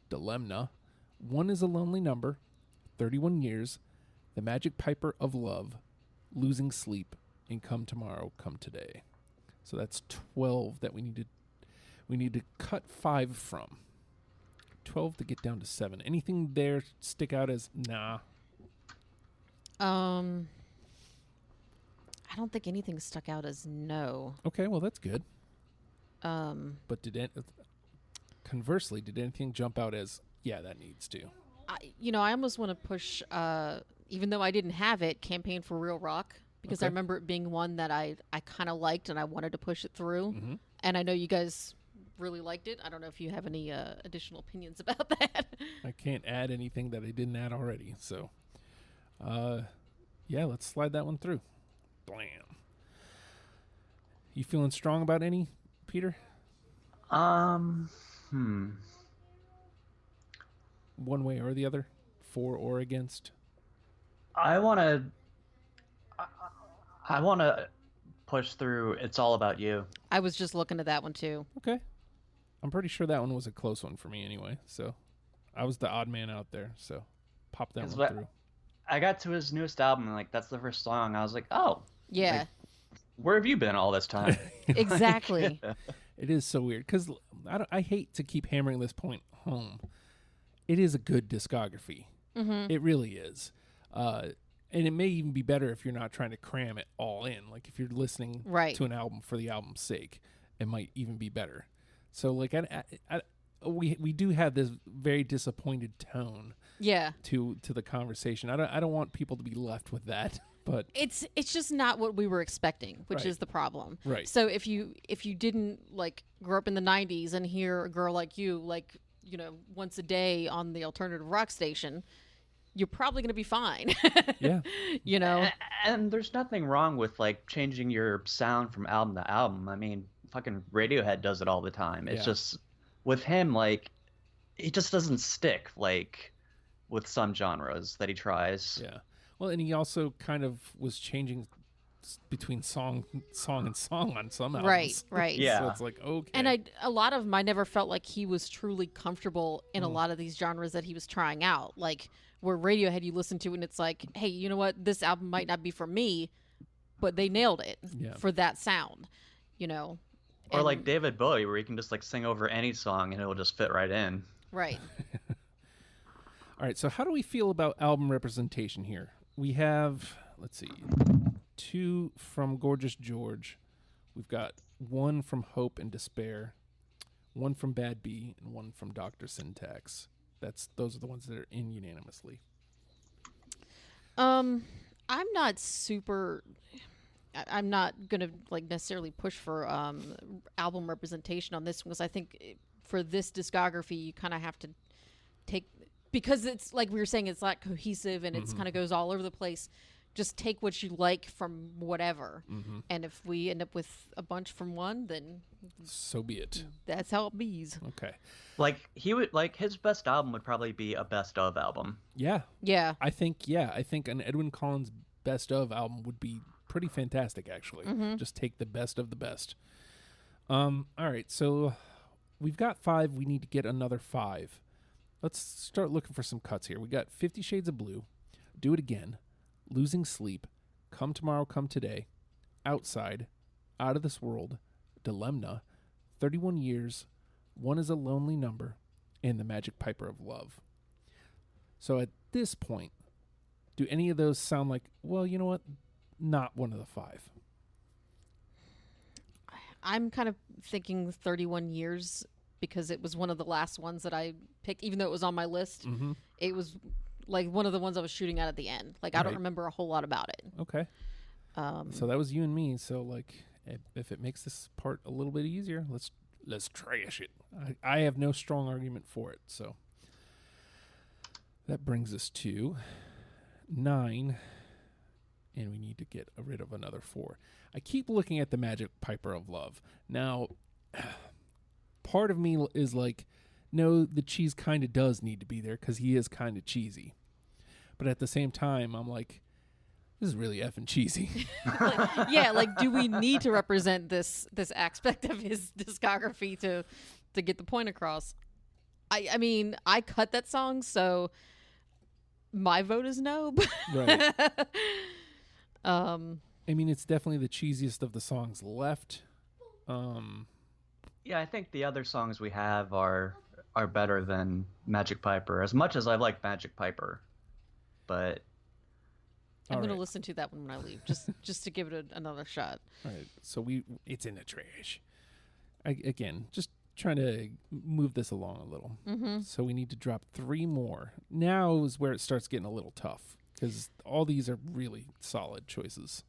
Dilemma, One Is a Lonely Number, 31 Years, The Magic Piper of Love, Losing Sleep, and Come Tomorrow, Come Today. So that's 12 that we need to cut 5 from. 12 to get down to 7. Anything there stick out as nah? I don't think anything stuck out as no. Okay, well that's good. But conversely, did anything jump out as yeah, that needs to? I almost want to push, even though I didn't have it, Campaign for Real Rock, because I remember it being one that I kind of liked and I wanted to push it through. Mm-hmm. And I know you guys really liked it. I don't know if you have any additional opinions about that. I can't add anything that I didn't add already. So, yeah, let's slide that one through. Blam. You feeling strong about any, Peter? One way or the other? For or against? I want to push through It's All About You. I was just looking at that one too. Okay. I'm pretty sure that one was a close one for me anyway. So I was the odd man out there. So pop that one through. I got to his newest album and like that's the first song. I was like, oh. Yeah. Like, where have you been all this time? Exactly. It is so weird because I hate to keep hammering this point home. It is a good discography. Mm-hmm. It really is. And it may even be better if you're not trying to cram it all in. Like if you're listening to an album for the album's sake, it might even be better. So like we do have this very disappointed tone. Yeah. To the conversation. I don't want people to be left with that. But it's just not what we were expecting, which is the problem. Right. So if you didn't like grow up in the 90s and hear A Girl Like You like, once a day on the alternative rock station, you're probably going to be fine. Yeah. And there's nothing wrong with like changing your sound from album to album. I mean, fucking Radiohead does it all the time. It's just with him, like, he just doesn't stick like with some genres that he tries. Yeah. Well, and he also kind of was changing between song and song on some albums. Right. Yeah. So it's like, okay. And a lot of them, I never felt like he was truly comfortable in a lot of these genres that he was trying out. Like where Radiohead, you listen to it and it's like, hey, you know what? This album might not be for me, but they nailed it for that sound, Or like David Bowie, where he can just like sing over any song and it'll just fit right in. Right. All right. So how do we feel about album representation here? We have, let's see, 2 from Gorgeous George. We've got 1 from Hope and Despair, 1 from Bad Bee, and 1 from Dr. Syntax. Those are the ones that are in unanimously. I'm not gonna like necessarily push for album representation on this one because I think for this discography you kind of have to take, because it's like we were saying, it's not cohesive and it's kind of goes all over the place. Just take what you like from whatever. Mm-hmm. And if we end up with a bunch from one, then so be it. That's how it bees. Okay. Like his best album would probably be a best of album. Yeah. Yeah. I think an Edwyn Collins best of album would be pretty fantastic actually. Mm-hmm. Just take the best of the best. All right, so we've got 5. We need to get another 5. Let's start looking for some cuts here. We got 50 Shades of Blue, Do It Again, Losing Sleep, Come Tomorrow, Come Today, Outside, Out of This World, Dilemma, 31 Years, One is a Lonely Number, and The Magic Piper of Love. So at this point, do any of those sound like, well, you know what? Not one of the 5. I'm kind of thinking 31 years because it was one of the last ones that I picked, even though it was on my list. Mm-hmm. It was like one of the ones I was shooting at the end. Like, I don't Right. remember a whole lot about it. Okay. So that was you and me. So, like, if it makes this part a little bit easier, let's trash it. I have no strong argument for it. So that brings us to 9. And we need to get rid of another 4. I keep looking at the Magic Piper of Love. Now, part of me is like, no, the cheese kind of does need to be there because he is kind of cheesy. But at the same time, I'm like, this is really effing cheesy. Like, do we need to represent this aspect of his discography to get the point across? I mean, I cut that song, so my vote is no. Right. I mean, it's definitely the cheesiest of the songs left. Yeah, I think the other songs we have are better than Magic Piper, as much as I like Magic Piper. But I'm going to right. listen to that one when I leave, just to give it another shot. All right, so it's in the trash. Again, just trying to move this along a little. Mm-hmm. So we need to drop 3 more. Now is where it starts getting a little tough because all these are really solid choices.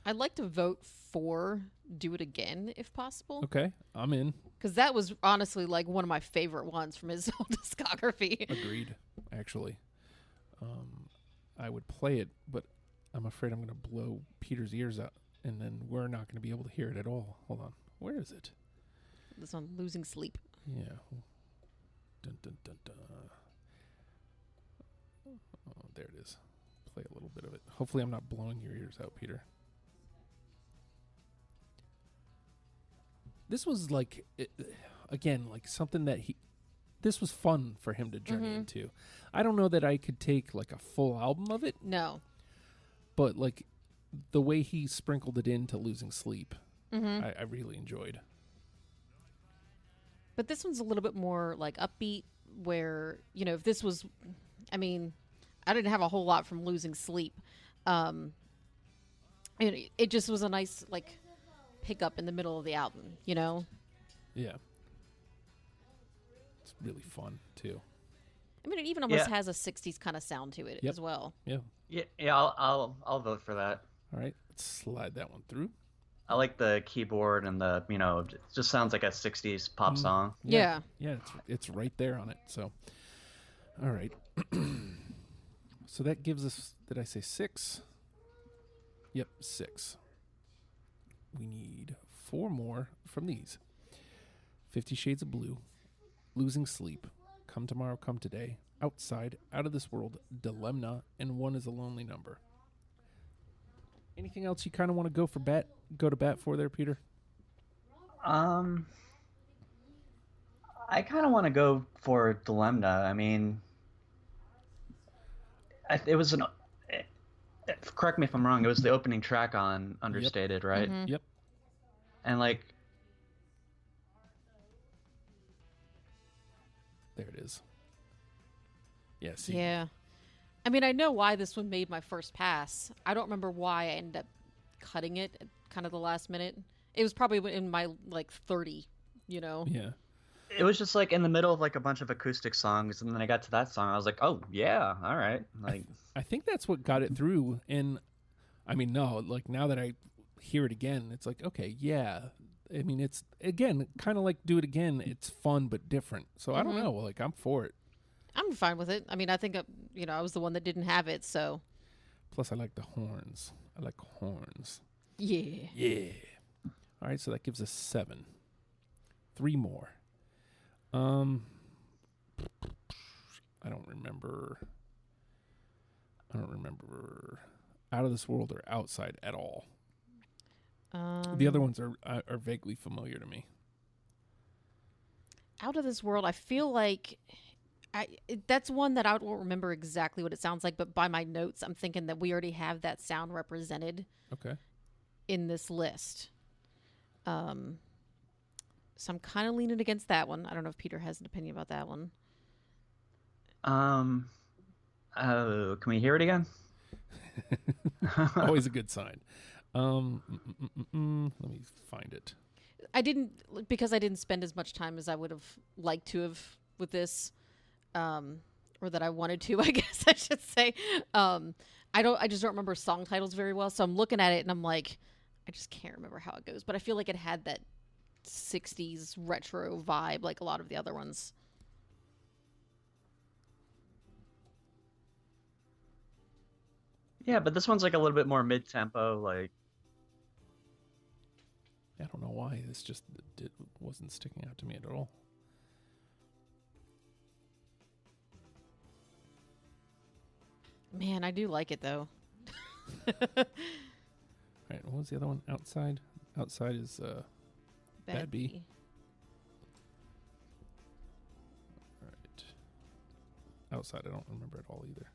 I'd like to vote for Do It Again, if possible. Okay, I'm in. Because that was honestly like one of my favorite ones from his whole discography. Agreed, actually. I would play it, but I'm afraid I'm going to blow Peter's ears out, and then we're not going to be able to hear it at all. Hold on. Where is it? This one, Losing Sleep. Yeah. Dun, dun, dun, dun. Oh, there it is. Play a little bit of it. Hopefully I'm not blowing your ears out, Peter. This was like, again, like something that this was fun for him to journey into. I don't know that I could take like a full album of it, No. but like the way he sprinkled it into Losing Sleep, I really enjoyed. But this one's a little bit more like upbeat where, you know, if this was, I mean, I didn't have a whole lot from Losing Sleep. And it just was a nice like pickup in the middle of the album, you know? Yeah. It's really fun too. I mean, it even almost has a 60s kind of sound to it as well. Yeah. yeah, I'll vote for that. All right. Let's slide that one through. I like the keyboard and the, it just sounds like a 60s pop song. Yeah. Yeah, it's right there on it. So, all right. So that gives us, did I say 6? Yep, 6. We need 4 more from these. 50 Shades of Blue, Losing Sleep, Come Tomorrow, Come Today, Outside, Out of This World, Dilemma, and One is a Lonely Number. Anything else you kind of want to go to bat for there, Peter? I kind of want to go for Dilemma. I mean, it was correct me if I'm wrong, it was the opening track on Understated, right? Mm-hmm. Yep. And like, There it is. Yeah, see. Yeah. I mean, I know why this one made my first pass. I don't remember why I ended up cutting it at kind of the last minute. It was probably in my, 30, you know? Yeah. it was just like in the middle of like a bunch of acoustic songs, and then I got to that song, I was like, oh yeah, all right. Like, I think that's what got it through. And I mean, no, like now that I hear it again, it's like, okay, yeah. I mean, it's again kind of like Do It Again. It's fun but different. So I don't know. Like I'm for it. I'm fine with it. I mean, I think I was the one that didn't have it, so Plus, I like the horns. I like horns. yeah. Yeah. All right, so that gives us 7. 3 more. I don't remember Out of This World or Outside at all. The other ones are vaguely familiar to me. Out of This World, I feel like that's one that I don't remember exactly what it sounds like, but by my notes, I'm thinking that we already have that sound represented Okay. in this list. So I'm kind of leaning against that one. I don't know if Peter has an opinion about that one. Can we hear it again? Always a good sign. Let me find it. Because I didn't spend as much time as I would have liked to have with this, or that I wanted to, I guess I should say. I just don't remember song titles very well, so I'm looking at it and I'm like, I just can't remember how it goes. But I feel like it had that 60s retro vibe like a lot of the other ones. Yeah, but this one's like a little bit more mid-tempo, like. I don't know why this just wasn't sticking out to me at all. Man, I do like it though. All right, what was the other one? Outside. Outside is Bad Bee. All right. Outside, I don't remember at all either.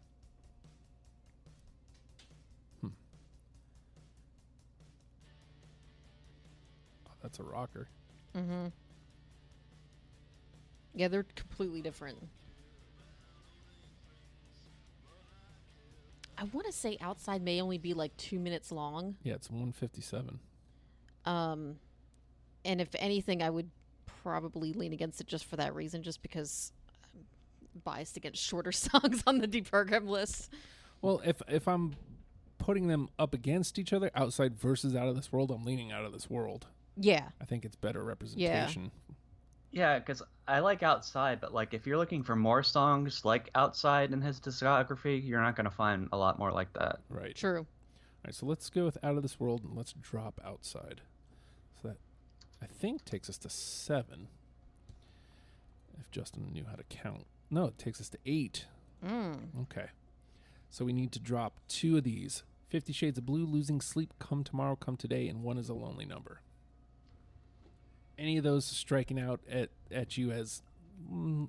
Oh, that's a rocker. Mm-hmm. Yeah, they're completely different. I want to say Outside may only be like 2 minutes long. Yeah, it's 1:57. And if anything, I would probably lean against it just for that reason, just because I'm biased against shorter songs on the deprogram list. Well, if I'm putting them up against each other, Outside versus Out of This World, I'm leaning Out of This World. Yeah. I think it's better representation. Yeah, because I like Outside, but like if you're looking for more songs like Outside in his discography, you're not going to find a lot more like that. Right. True. All right, so let's go with Out of This World and let's drop Outside. So that, I think, takes us to 7. If Justin knew how to count. No, it takes us to 8. Okay. So we need to drop 2 of these. 50 Shades of Blue, Losing Sleep, Come Tomorrow, Come Today, and One Is a Lonely Number. Any of those striking out at you as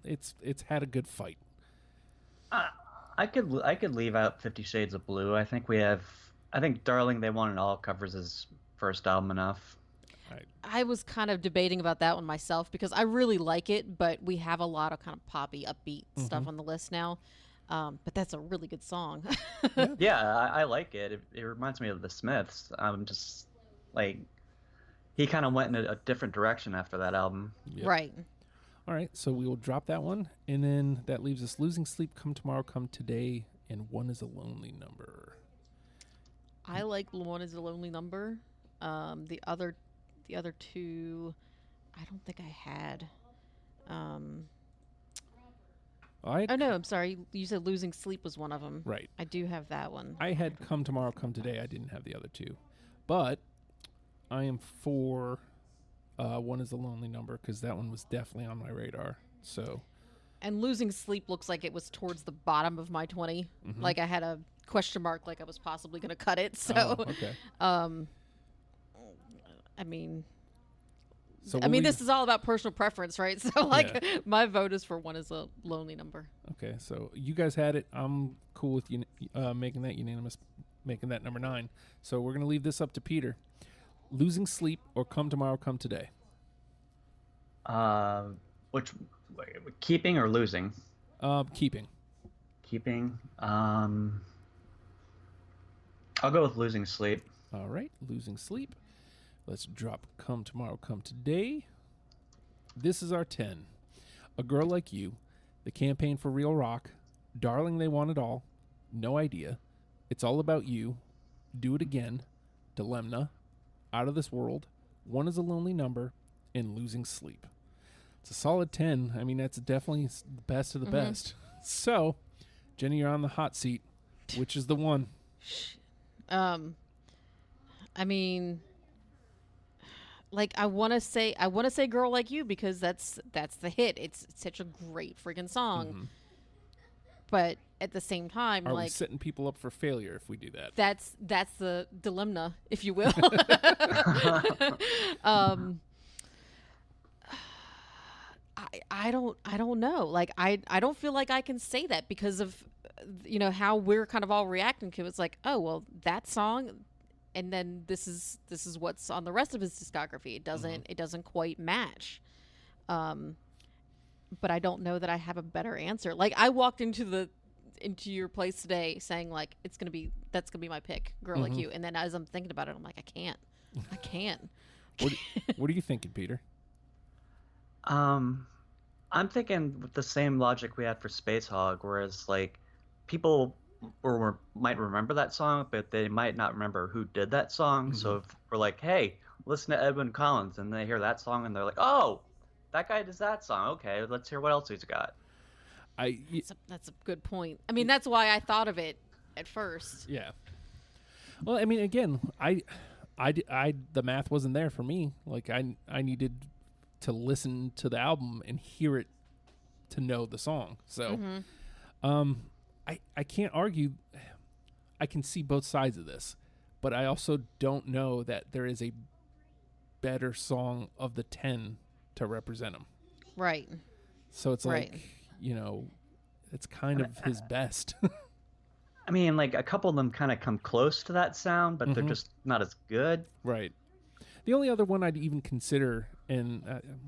it's had a good fight? I could leave out 50 Shades of Blue. I think Darling They Want It All covers his first album enough. Right. I was kind of debating about that one myself because I really like it, but we have a lot of kind of poppy, upbeat stuff on the list now. But that's a really good song. Yeah, I like it. It reminds me of the Smiths. I'm just like, he kind of went in a different direction after that album. Yep. Right. All right, so we will drop that one, and then that leaves us Losing Sleep, Come Tomorrow, Come Today, and One Is a Lonely Number. I like One Is a Lonely Number. The other two, I don't think I had. Oh no, I'm sorry. You said Losing Sleep was one of them. Right. I do have that one. I had Come Tomorrow, Come Today. I didn't have the other two. But I am for One Is a Lonely Number because that one was definitely on my radar. So. And Losing Sleep looks like it was towards the bottom of my 20. Like I had a question mark, like I was possibly going to cut it. So, okay. I mean, So this is all about personal preference, right? So, my vote is for One Is a Lonely Number. Okay, so you guys had it. I'm cool with you making that unanimous, making that number 9. So we're gonna leave this up to Peter. Losing Sleep or Come Tomorrow, Come Today. Keeping or losing? Keeping. Keeping. I'll go with Losing Sleep. All right, Losing Sleep. Let's drop Come Tomorrow, Come Today. This is our 10. A Girl Like You, The Campaign for Real Rock, Darling They Want It All, No Idea, It's All About You, Do It Again, Dilemma, Out of This World, One Is a Lonely Number, and Losing Sleep. It's a solid 10. I mean, that's definitely the best of the best. So, Jennie, you're on the hot seat. Which is the one? I mean, like I want to say Girl Like You because that's the hit. It's such a great freaking song. But at the same time, Are we like setting people up for failure if we do that? that's the dilemma, if you will. I don't know. Like I don't feel like I can say that because of how we're kind of all reacting to it. It's like, oh well, that song, and then this is what's on the rest of his discography. It doesn't quite match. But I don't know that I have a better answer. Like I walked into your place today saying like that's gonna be my pick, Girl Like You, and then as I'm thinking about it, I'm like, I can't. What are you thinking, Peter? I'm thinking with the same logic we had for Space Hog, whereas like people might remember that song, but they might not remember who did that song. So if we're like, hey, listen to Edwyn Collins, and they hear that song and they're like, oh, that guy does that song. Okay, let's hear what else he's got. That's a good point. I mean, that's why I thought of it at first. Yeah. Well, I mean, again, the math wasn't there for me. Like I needed to listen to the album and hear it to know the song. So, I can't argue. I can see both sides of this, but I also don't know that there is a better song of the 10 to represent him. Right. So it's like, it's kind of his best. I mean, like a couple of them kind of come close to that sound, but they're just not as good. Right. The only other one I'd even consider, and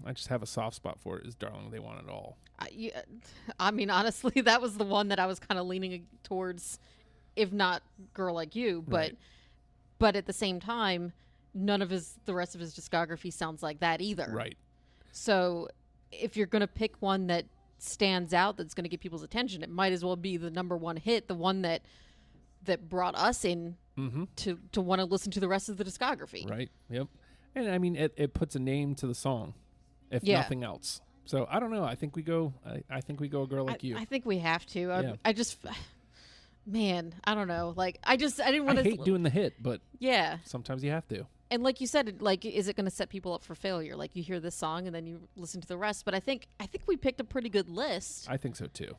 I just have a soft spot for it, is Darling, They Want It All. I mean, honestly, that was the one that I was kind of leaning towards, if not Girl Like You. But at the same time, none of the rest of his discography sounds like that either. Right. So if you're going to pick one that stands out, that's going to get people's attention, it might as well be the number one hit, the one that brought us in to want to listen to the rest of the discography. Right. Yep. And I mean, it puts a name to the song, if nothing else. So I don't know. I think we go. I think we go A Girl Like You. I think we have to. I just, man, I don't know. Like I didn't want to. I hate doing the hit, but yeah, sometimes you have to. And like you said, like, is it going to set people up for failure? Like you hear this song and then you listen to the rest. But I think we picked a pretty good list. I think so too.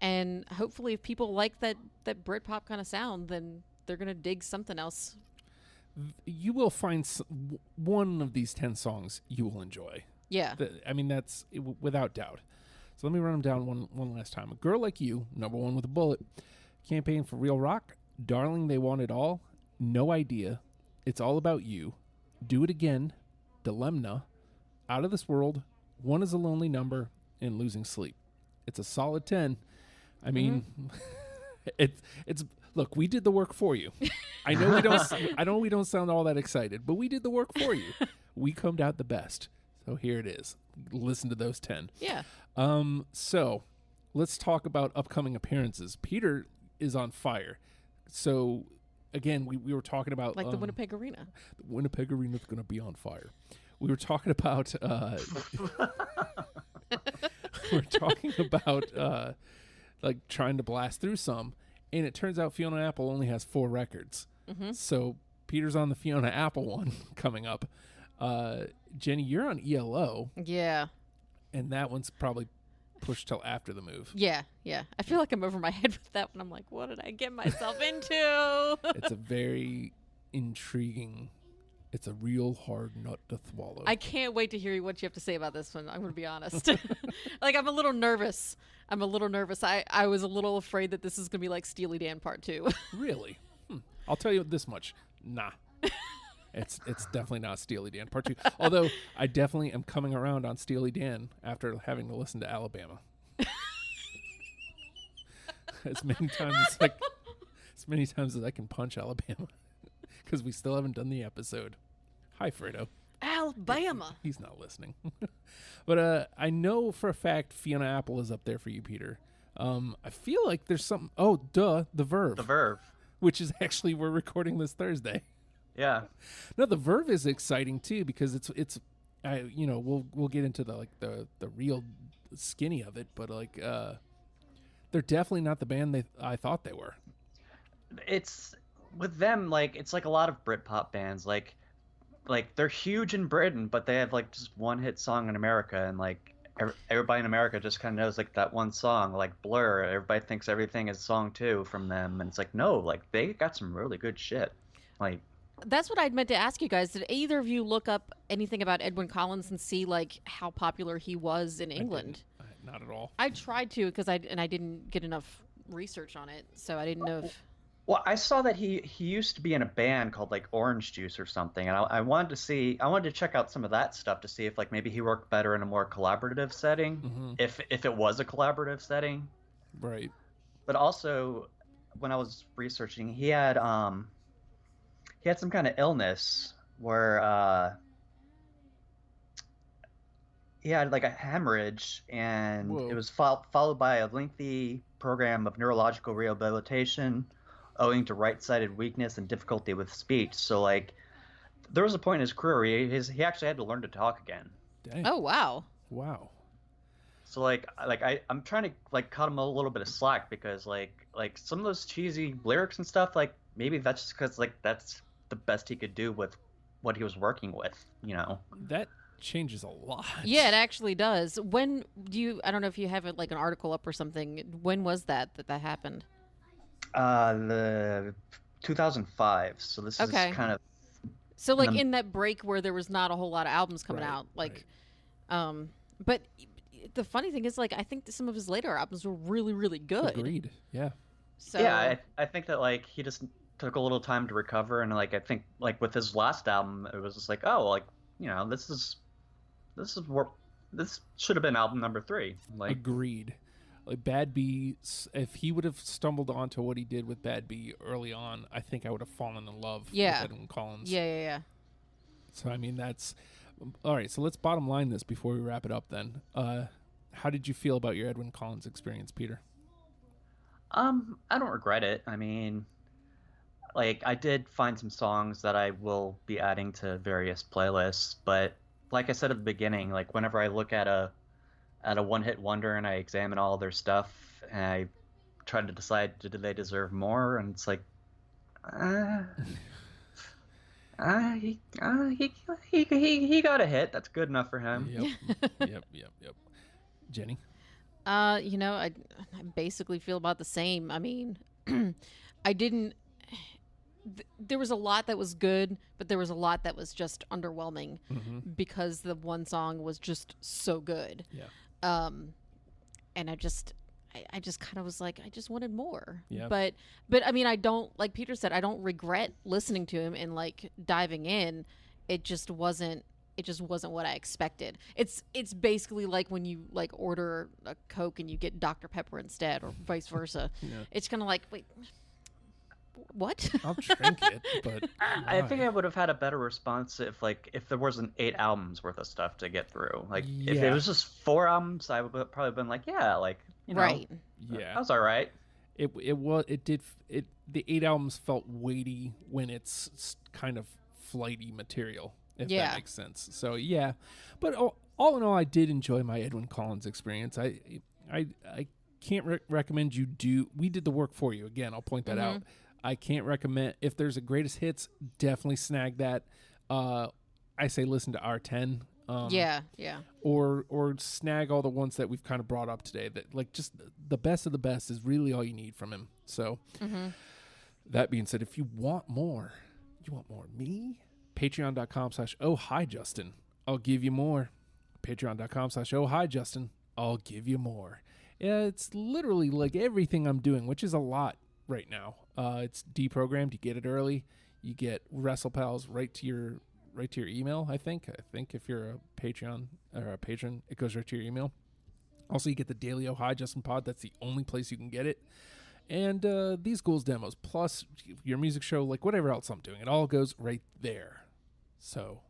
And hopefully, if people like that Britpop kind of sound, then they're going to dig something else. You will find one of these 10 songs you will enjoy. Yeah. I mean, that's without doubt. So let me run them down one last time. A Girl Like You, number one with a bullet. Campaign for Real Rock. Darling, They Want It All. No Idea. It's All About You. Do It Again. Dilemma. Out of This World. One Is a Lonely Number. And Losing Sleep. It's a solid 10. I mean, it's look, we did the work for you. I know we don't sound all that excited, but we did the work for you. We combed out the best. So here it is. Listen to those 10. Yeah. So let's talk about upcoming appearances. Peter is on fire. So again, we were talking about the Winnipeg Arena. The Winnipeg Arena is going to be on fire. We were talking about like trying to blast through some, and it turns out Fiona Apple only has 4 records. So Peter's on the Fiona Apple one coming up. Jennie, you're on ELO. Yeah. And that one's probably pushed till after the move. Yeah. I feel like I'm over my head with that one. I'm like, what did I get myself into? It's a very intriguing. It's a real hard nut to swallow. I can't wait to hear what you have to say about this one. I'm going to be honest. Like, I'm a little nervous. I was a little afraid that this is going to be like Steely Dan Part 2. Really? I'll tell you this much. Nah. It's definitely not Steely Dan Part 2. Although I definitely am coming around on Steely Dan after having to listen to Alabama. as many times as I can punch Alabama. Because we still haven't done the episode. Hi, Fredo. Alabama. He's not listening. But I know for a fact Fiona Apple is up there for you, Peter. I feel like there's something. Oh, duh. The Verve. The Verve. Which is actually, we're recording this Thursday. Yeah. No, The Verve is exciting too because it's we'll get into the real skinny of it, but they're definitely not the band I thought they were. It's with them it's like a lot of Britpop bands like they're huge in Britain, but they have like just one hit song in America, and everybody in America just kind of knows like that one song, like Blur. Everybody thinks everything is song 2 from them, and it's like no, like they got some really good shit. Like That's what I'd meant to ask you guys. Did either of you look up anything about Edwyn Collins and see like how popular he was in England? Not at all. I tried to because I didn't get enough research on it, so I didn't know if. Well, I saw that he used to be in a band called like Orange Juice or something, and I wanted to check out some of that stuff to see if like maybe he worked better in a more collaborative setting, if it was a collaborative setting. Right. But also, when I was researching, he had some kind of illness where he had like a hemorrhage, and Whoa. it was followed by a lengthy program of neurological rehabilitation owing to right-sided weakness and difficulty with speech. So like there was a point in his career where he actually had to learn to talk again. Dang. Oh wow! Wow. So I'm trying to like cut him a little bit of slack because like some of those cheesy lyrics and stuff, like maybe that's just because like that's the best he could do with what he was working with, you know. That changes a lot. Yeah, it actually does. When do you? I don't know if you have it like an article up or something. When was that happened? The 2005. So this Okay. is kind of So like in that break where there was not a whole lot of albums coming Right, out, like, but the funny thing is like I think that some of his later albums were really really good. Agreed. Yeah. So yeah. I think that like he just took a little time to recover, and like I think like with his last album, it was just like, oh, like, you know, this should have been album number 3. Like Agreed. Like Bad Bee, if he would have stumbled onto what he did with Bad Bee early on, I think I would have fallen in love with Edwyn Collins. Yeah. So I mean that's all right. So let's bottom line this before we wrap it up. Then, how did you feel about your Edwyn Collins experience, Peter? I don't regret it. I mean, like I did find some songs that I will be adding to various playlists, but like I said at the beginning, like whenever I look at a one-hit wonder and I examine all their stuff and I try to decide, do they deserve more? And it's like, he got a hit. That's good enough for him. Yep. Jenny? You know, I basically feel about the same. I mean, I didn't. There was a lot that was good, but there was a lot that was just underwhelming because the one song was just so good. Yeah. And I just kind of was like, I just wanted more. Yeah. But I mean, I don't, like Peter said, I don't regret listening to him and like diving in. It just wasn't what I expected. It's basically like when you like order a Coke and you get Dr. Pepper instead, or vice versa. Yeah. It's kind of like, wait, what? I'll drink it, but I think I would have had a better response if there wasn't 8 albums worth of stuff to get through. Like if Yeah. it was just 4 albums, I would have probably been like, yeah, like, you know, Right. yeah. that was all right. The 8 albums felt weighty when it's kind of flighty material, if Yeah. that makes sense. So yeah, but all in all, I did enjoy my Edwyn Collins experience. I can't recommend you do. We did the work for you. Again, I'll point that out. I can't recommend, if there's a greatest hits, definitely snag that. I say listen to R10. Yeah. Or snag all the ones that we've kind of brought up today. That like just the best of the best is really all you need from him. So that being said, if you want more of me, patreon.com/oh hi Justin, I'll give you more. Patreon.com/oh hi Justin, I'll give you more. Yeah, it's literally like everything I'm doing, which is a lot right now. It's deprogrammed. You get it early. You get WrestlePals right to your email. I think if you're a Patreon or a patron, it goes right to your email. Also, you get the daily Oh Hi Justin pod. That's the only place you can get it. And these Ghouls demos, plus your music show, like whatever else I'm doing, it all goes right there. So,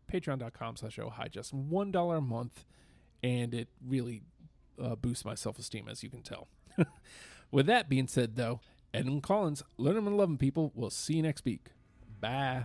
patreon.com/oh hi Justin, $1 a month, and it really boosts my self-esteem, as you can tell. With that being said, though, Edwyn Collins, learn them and love them, people. We'll see you next week. Bye.